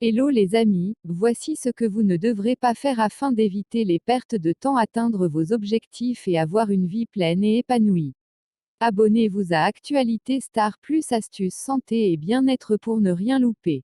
Hello les amis, voici ce que vous ne devrez pas faire afin d'éviter les pertes de temps, atteindre vos objectifs et avoir une vie pleine et épanouie. Abonnez-vous à Actualité Star Plus, astuces santé et bien-être pour ne rien louper.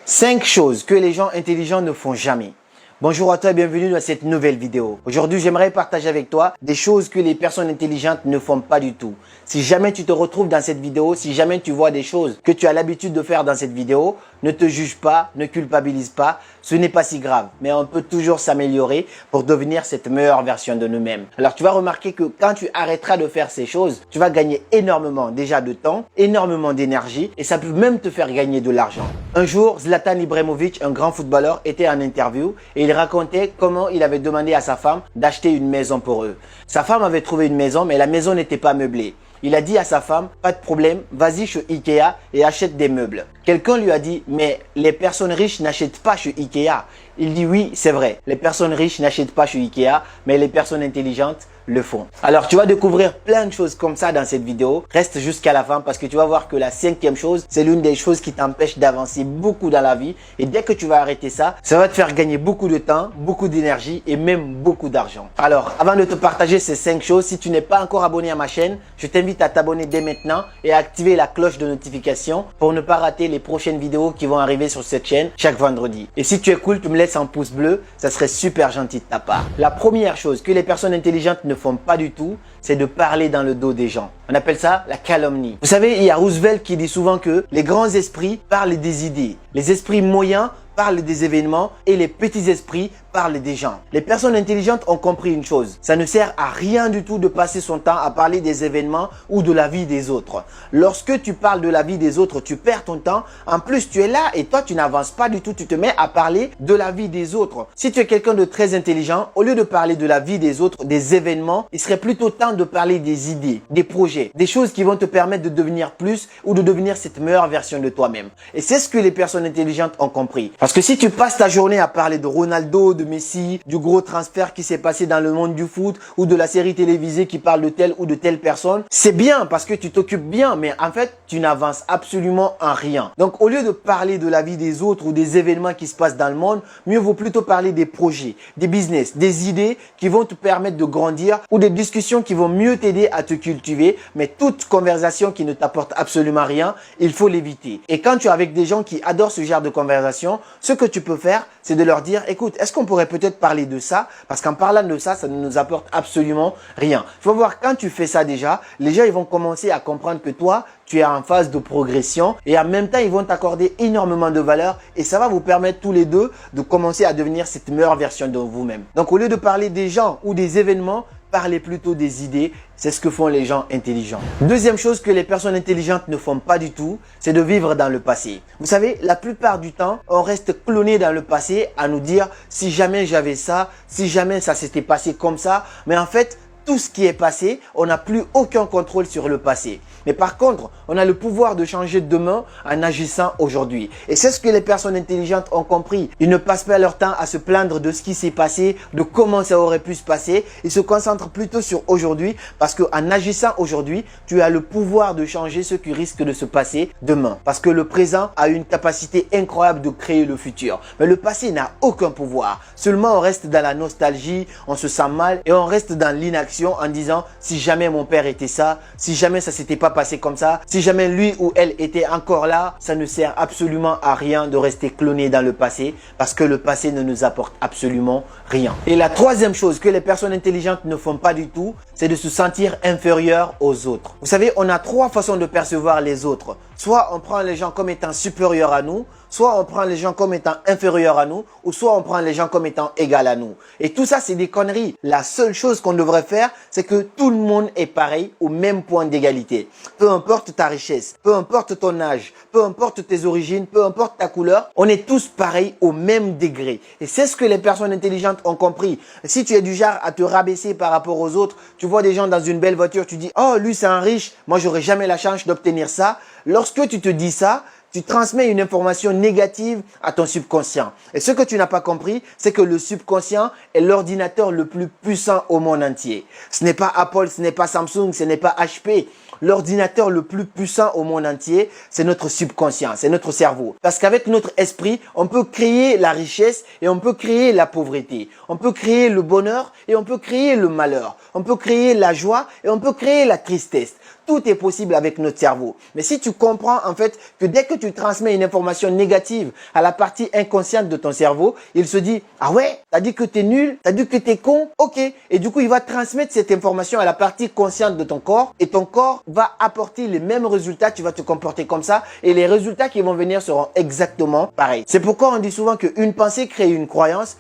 5 choses que les gens intelligents ne font jamais. Bonjour à toi et bienvenue dans cette nouvelle vidéo. Aujourd'hui, j'aimerais partager avec toi des choses que les personnes intelligentes ne font pas du tout. Si jamais tu te retrouves dans cette vidéo, si jamais tu vois des choses que tu as l'habitude de faire dans cette vidéo, ne te juge pas, ne culpabilise pas, ce n'est pas si grave. Mais on peut toujours s'améliorer pour devenir cette meilleure version de nous-mêmes. Alors tu vas remarquer que quand tu arrêteras de faire ces choses, tu vas gagner énormément déjà de temps, énormément d'énergie et ça peut même te faire gagner de l'argent. Un jour, Zlatan Ibrahimovic, un grand footballeur, était en interview et il racontait comment il avait demandé à sa femme d'acheter une maison pour eux. Sa femme avait trouvé une maison, mais la maison n'était pas meublée. Il a dit à sa femme, pas de problème, vas-y chez Ikea et achète des meubles. Quelqu'un lui a dit, mais les personnes riches n'achètent pas chez Ikea. Il dit oui, c'est vrai, les personnes riches n'achètent pas chez Ikea, mais les personnes intelligentes le font. Alors tu vas découvrir plein de choses comme ça dans cette vidéo. Reste jusqu'à la fin parce que tu vas voir que la 5e chose, c'est l'une des choses qui t'empêche d'avancer beaucoup dans la vie. Et dès que tu vas arrêter ça, ça va te faire gagner beaucoup de temps, beaucoup d'énergie et même beaucoup d'argent. Alors avant de te partager ces 5 choses, si tu n'es pas encore abonné à ma chaîne, je t'invite à t'abonner dès maintenant et à activer la cloche de notification pour ne pas rater les prochaines vidéos qui vont arriver sur cette chaîne chaque vendredi. Et si tu es cool, tu me laisses un pouce bleu, ça serait super gentil de ta part. La première chose que les personnes intelligentes ne font pas du tout, c'est de parler dans le dos des gens. On appelle ça la calomnie. Vous savez, il y a Roosevelt qui dit souvent que les grands esprits parlent des idées, les esprits moyens parlent des événements et les petits esprits parlent des gens. Les personnes intelligentes ont compris une chose. Ça ne sert à rien du tout de passer son temps à parler des événements ou de la vie des autres. Lorsque tu parles de la vie des autres, tu perds ton temps. En plus, tu es là et toi, tu n'avances pas du tout. Tu te mets à parler de la vie des autres. Si tu es quelqu'un de très intelligent, au lieu de parler de la vie des autres, des événements, il serait plutôt temps de parler des idées, des projets, des choses qui vont te permettre de devenir plus ou de devenir cette meilleure version de toi-même. Et c'est ce que les personnes intelligentes ont compris. Parce que si tu passes ta journée à parler de Ronaldo, de Messi, du gros transfert qui s'est passé dans le monde du foot ou de la série télévisée qui parle de telle ou de telle personne, c'est bien parce que tu t'occupes bien, mais en fait, tu n'avances absolument en rien. Donc, au lieu de parler de la vie des autres ou des événements qui se passent dans le monde, mieux vaut plutôt parler des projets, des business, des idées qui vont te permettre de grandir ou des discussions qui vont mieux t'aider à te cultiver. Mais toute conversation qui ne t'apporte absolument rien, il faut l'éviter. Et quand tu es avec des gens qui adorent ce genre de conversation, ce que tu peux faire, c'est de leur dire, écoute, est-ce qu'on pourrait peut-être parler de ça? Parce qu'en parlant de ça, ça ne nous apporte absolument rien. Il faut voir, quand tu fais ça déjà, les gens ils vont commencer à comprendre que toi, tu es en phase de progression et en même temps, ils vont t'accorder énormément de valeur et ça va vous permettre tous les deux de commencer à devenir cette meilleure version de vous-même. Donc, au lieu de parler des gens ou des événements, parlez plutôt des idées. C'est ce que font les gens intelligents. Deuxième chose que les personnes intelligentes ne font pas du tout, c'est de vivre dans le passé. Vous savez, la plupart du temps, on reste cloné dans le passé à nous dire si jamais j'avais ça, si jamais ça s'était passé comme ça. Mais en fait, tout ce qui est passé, on n'a plus aucun contrôle sur le passé. Mais par contre, on a le pouvoir de changer demain en agissant aujourd'hui. Et c'est ce que les personnes intelligentes ont compris. Ils ne passent pas leur temps à se plaindre de ce qui s'est passé, de comment ça aurait pu se passer. Ils se concentrent plutôt sur aujourd'hui parce qu'en agissant aujourd'hui, tu as le pouvoir de changer ce qui risque de se passer demain. Parce que le présent a une capacité incroyable de créer le futur. Mais le passé n'a aucun pouvoir. Seulement, on reste dans la nostalgie, on se sent mal et on reste dans l'inaction en disant si jamais mon père était ça, si jamais ça s'était pas passé comme ça, si jamais lui ou elle était encore là, ça ne sert absolument à rien de rester cloné dans le passé parce que le passé ne nous apporte absolument rien. Et la troisième chose que les personnes intelligentes ne font pas du tout, c'est de se sentir inférieur aux autres. Vous savez, on a 3 façons de percevoir les autres. Soit on prend les gens comme étant supérieurs à nous, soit on prend les gens comme étant inférieurs à nous, ou soit on prend les gens comme étant égaux à nous. Et tout ça, c'est des conneries. La seule chose qu'on devrait faire, c'est que tout le monde est pareil au même point d'égalité. Peu importe ta richesse, peu importe ton âge, peu importe tes origines, peu importe ta couleur, on est tous pareils au même degré. Et c'est ce que les personnes intelligentes ont compris. Si tu es du genre à te rabaisser par rapport aux autres, tu vois des gens dans une belle voiture, tu dis « Oh, lui c'est un riche, moi j'aurais jamais la chance d'obtenir ça ». Lorsque tu te dis ça, tu transmets une information négative à ton subconscient. Et ce que tu n'as pas compris, c'est que le subconscient est l'ordinateur le plus puissant au monde entier. Ce n'est pas Apple, ce n'est pas Samsung, ce n'est pas HP. l'ordinateur le plus puissant au monde entier, c'est notre subconscient, c'est notre cerveau. Parce qu'avec notre esprit, on peut créer la richesse et on peut créer la pauvreté. On peut créer le bonheur et on peut créer le malheur. On peut créer la joie et on peut créer la tristesse. Tout est possible avec notre cerveau. Mais si tu comprends en fait que dès que tu transmets une information négative à la partie inconsciente de ton cerveau, il se dit « Ah ouais, t'as dit que t'es nul, t'as dit que t'es con, ok ». Et du coup, il va transmettre cette information à la partie consciente de ton corps et ton corps va apporter les mêmes résultats, tu vas te comporter comme ça et les résultats qui vont venir seront exactement pareils. C'est pourquoi on dit souvent qu'une pensée crée une croyance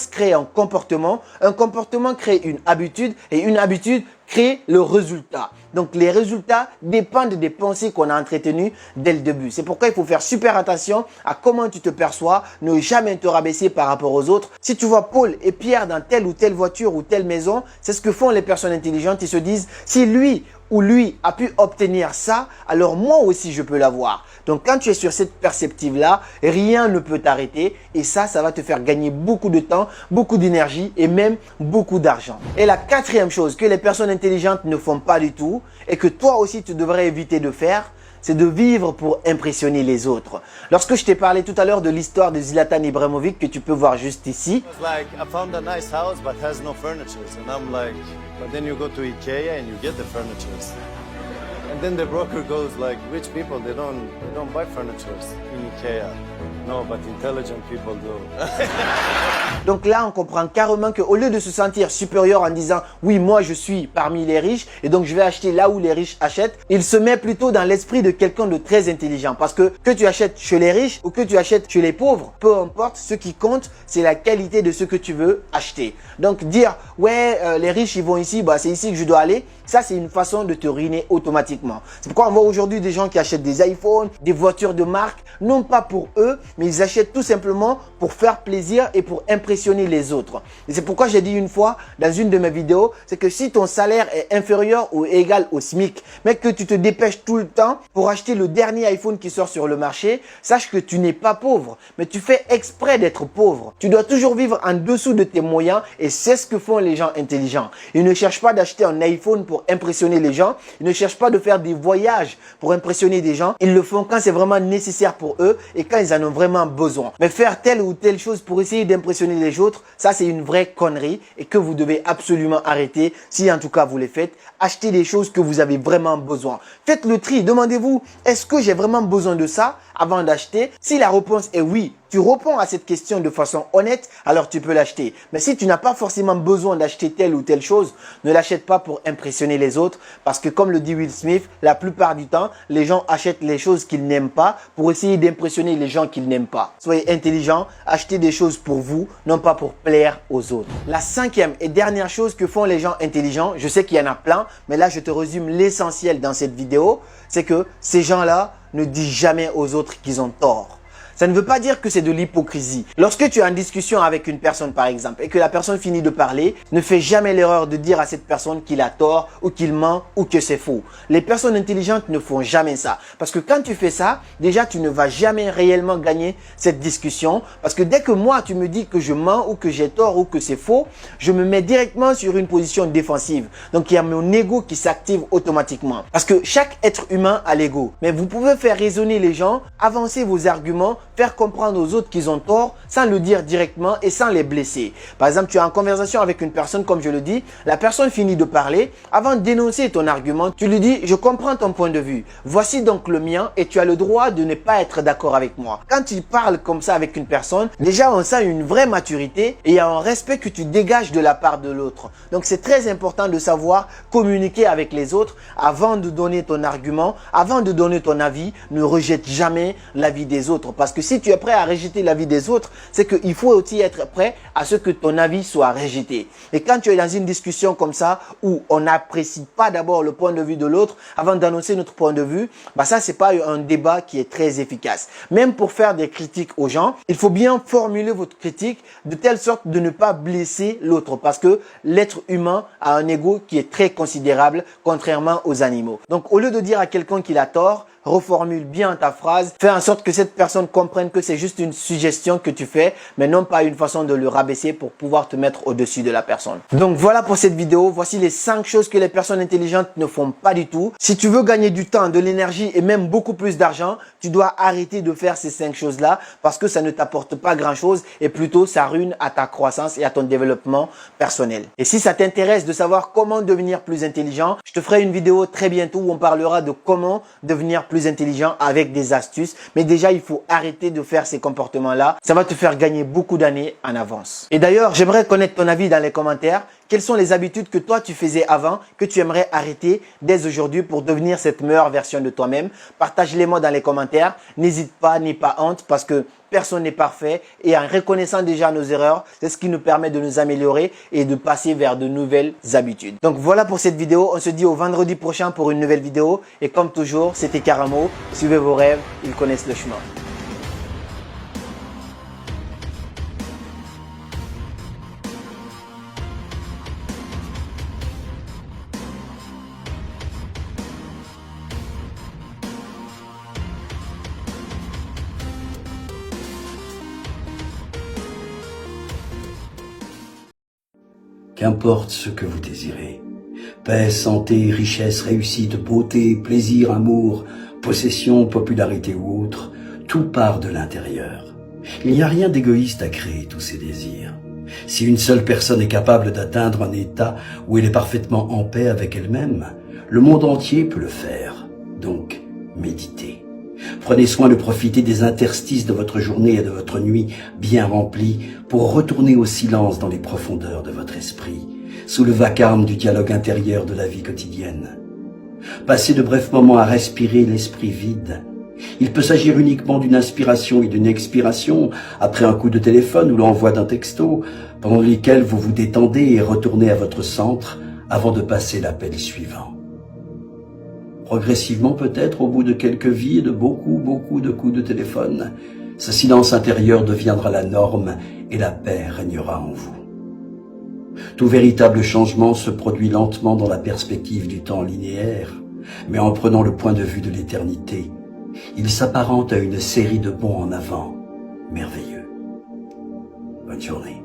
crée un comportement crée une habitude et une habitude crée le résultat. Donc, les résultats dépendent des pensées qu'on a entretenues dès le début. C'est pourquoi il faut faire super attention à comment tu te perçois, ne jamais te rabaisser par rapport aux autres. Si tu vois Paul et Pierre dans telle ou telle voiture ou telle maison, c'est ce que font les personnes intelligentes. Ils se disent, si lui ou lui a pu obtenir ça, alors moi aussi je peux l'avoir. Donc quand tu es sur cette perspective-là, rien ne peut t'arrêter et ça va te faire gagner beaucoup de temps, beaucoup d'énergie et même beaucoup d'argent. Et la quatrième chose que les personnes intelligentes ne font pas du tout et que toi aussi tu devrais éviter de faire, c'est de vivre pour impressionner les autres. Lorsque je t'ai parlé tout à l'heure de l'histoire de Zlatan Ibrahimovic que tu peux voir juste ici. Like, I found a nice house but has no furniture. And I'm like, but then you go to IKEA and you get the furniture. And then the broker goes like, rich people, they don't buy furniture in IKEA. No, but intelligent people do. Donc là, on comprend carrément qu'au lieu de se sentir supérieur en disant « Oui, moi, je suis parmi les riches et donc je vais acheter là où les riches achètent », il se met plutôt dans l'esprit de quelqu'un de très intelligent. Parce que tu achètes chez les riches ou que tu achètes chez les pauvres, peu importe, ce qui compte, c'est la qualité de ce que tu veux acheter. Donc dire « Ouais, les riches, ils vont ici, bah, c'est ici que je dois aller », ça, c'est une façon de te ruiner automatiquement. C'est pourquoi on voit aujourd'hui des gens qui achètent des iPhones, des voitures de marque, non pas pour eux, mais ils achètent tout simplement pour faire plaisir et pour impressionner les autres. Et c'est pourquoi j'ai dit une fois dans une de mes vidéos, c'est que si ton salaire est inférieur ou égal au SMIC, mais que tu te dépêches tout le temps pour acheter le dernier iPhone qui sort sur le marché, sache que tu n'es pas pauvre, mais tu fais exprès d'être pauvre. Tu dois toujours vivre en dessous de tes moyens et c'est ce que font les gens intelligents. Ils ne cherchent pas d'acheter un iPhone pour impressionner les gens, ils ne cherchent pas de faire des voyages pour impressionner des gens, ils le font quand c'est vraiment nécessaire pour eux et quand ils en ont vraiment besoin. Mais faire telle ou telle chose pour essayer d'impressionner les autres, ça c'est une vraie connerie et que vous devez absolument arrêter si en tout cas vous les faites. Achetez des choses que vous avez vraiment besoin. Faites le tri, demandez-vous, est-ce que j'ai vraiment besoin de ça avant d'acheter? Si la réponse est oui, tu réponds à cette question de façon honnête, alors tu peux l'acheter. Mais si tu n'as pas forcément besoin d'acheter telle ou telle chose, ne l'achète pas pour impressionner les autres parce que comme le dit Will Smith, la plupart du temps, les gens achètent les choses qu'ils n'aiment pas pour essayer d'impressionner les gens qu'ils n'aiment pas. Soyez intelligents, achetez des choses pour vous, non pas pour plaire aux autres. La cinquième et dernière chose que font les gens intelligents, je sais qu'il y en a plein, mais là je te résume l'essentiel dans cette vidéo, c'est que ces gens-là ne disent jamais aux autres qu'ils ont tort. Ça ne veut pas dire que c'est de l'hypocrisie. Lorsque tu es en discussion avec une personne par exemple et que la personne finit de parler, ne fais jamais l'erreur de dire à cette personne qu'il a tort ou qu'il ment ou que c'est faux. Les personnes intelligentes ne font jamais ça. Parce que quand tu fais ça, déjà tu ne vas jamais réellement gagner cette discussion. Parce que dès que moi tu me dis que je mens ou que j'ai tort ou que c'est faux, je me mets directement sur une position défensive. Donc il y a mon ego qui s'active automatiquement. Parce que chaque être humain a l'ego. Mais vous pouvez faire raisonner les gens, avancer vos arguments, faire comprendre aux autres qu'ils ont tort sans le dire directement et sans les blesser. Par exemple, tu es en conversation avec une personne, comme je le dis, la personne finit de parler. Avant de dénoncer ton argument, tu lui dis « Je comprends ton point de vue. Voici donc le mien et tu as le droit de ne pas être d'accord avec moi. » Quand tu parles comme ça avec une personne, déjà on sent une vraie maturité et il y a un respect que tu dégages de la part de l'autre. Donc c'est très important de savoir communiquer avec les autres avant de donner ton argument, avant de donner ton avis. Ne rejette jamais l'avis des autres parce que si tu es prêt à rejeter l'avis des autres, c'est qu'il faut aussi être prêt à ce que ton avis soit rejeté. Et quand tu es dans une discussion comme ça, où on n'apprécie pas d'abord le point de vue de l'autre avant d'annoncer notre point de vue, bah ça, c'est pas un débat qui est très efficace. Même pour faire des critiques aux gens, il faut bien formuler votre critique de telle sorte de ne pas blesser l'autre parce que l'être humain a un ego qui est très considérable, contrairement aux animaux. Donc, au lieu de dire à quelqu'un qu'il a tort, reformule bien ta phrase, fais en sorte que cette personne comprenne que c'est juste une suggestion que tu fais, mais non pas une façon de le rabaisser pour pouvoir te mettre au-dessus de la personne. Donc voilà pour cette vidéo, voici les 5 choses que les personnes intelligentes ne font pas du tout. Si tu veux gagner du temps, de l'énergie et même beaucoup plus d'argent, tu dois arrêter de faire ces 5 choses-là parce que ça ne t'apporte pas grand-chose et plutôt ça ruine à ta croissance et à ton développement personnel. Et si ça t'intéresse de savoir comment devenir plus intelligent, je te ferai une vidéo très bientôt où on parlera de comment devenir plus intelligent avec des astuces. Mais déjà, il faut arrêter de faire ces comportements-là. Ça va te faire gagner beaucoup d'années en avance. Et d'ailleurs, j'aimerais connaître ton avis dans les commentaires. Quelles sont les habitudes que toi tu faisais avant, que tu aimerais arrêter dès aujourd'hui pour devenir cette meilleure version de toi-même? Partage-les-moi dans les commentaires. N'hésite pas, n'aie pas honte parce que personne n'est parfait et en reconnaissant déjà nos erreurs, c'est ce qui nous permet de nous améliorer et de passer vers de nouvelles habitudes. Donc voilà pour cette vidéo. On se dit au vendredi prochain pour une nouvelle vidéo. Et comme toujours, c'était Karamo. Suivez vos rêves, ils connaissent le chemin. Qu'importe ce que vous désirez, paix, santé, richesse, réussite, beauté, plaisir, amour, possession, popularité ou autre, tout part de l'intérieur. Il n'y a rien d'égoïste à créer tous ces désirs. Si une seule personne est capable d'atteindre un état où elle est parfaitement en paix avec elle-même, le monde entier peut le faire. Donc, méditez. Prenez soin de profiter des interstices de votre journée et de votre nuit bien remplie pour retourner au silence dans les profondeurs de votre esprit, sous le vacarme du dialogue intérieur de la vie quotidienne. Passez de brefs moments à respirer l'esprit vide. Il peut s'agir uniquement d'une inspiration et d'une expiration après un coup de téléphone ou l'envoi d'un texto, pendant lesquels vous vous détendez et retournez à votre centre avant de passer l'appel suivant. Progressivement peut-être, au bout de quelques vies et de beaucoup de coups de téléphone, ce silence intérieur deviendra la norme et la paix régnera en vous. Tout véritable changement se produit lentement dans la perspective du temps linéaire, mais en prenant le point de vue de l'éternité, il s'apparente à une série de bonds en avant merveilleux. Bonne journée.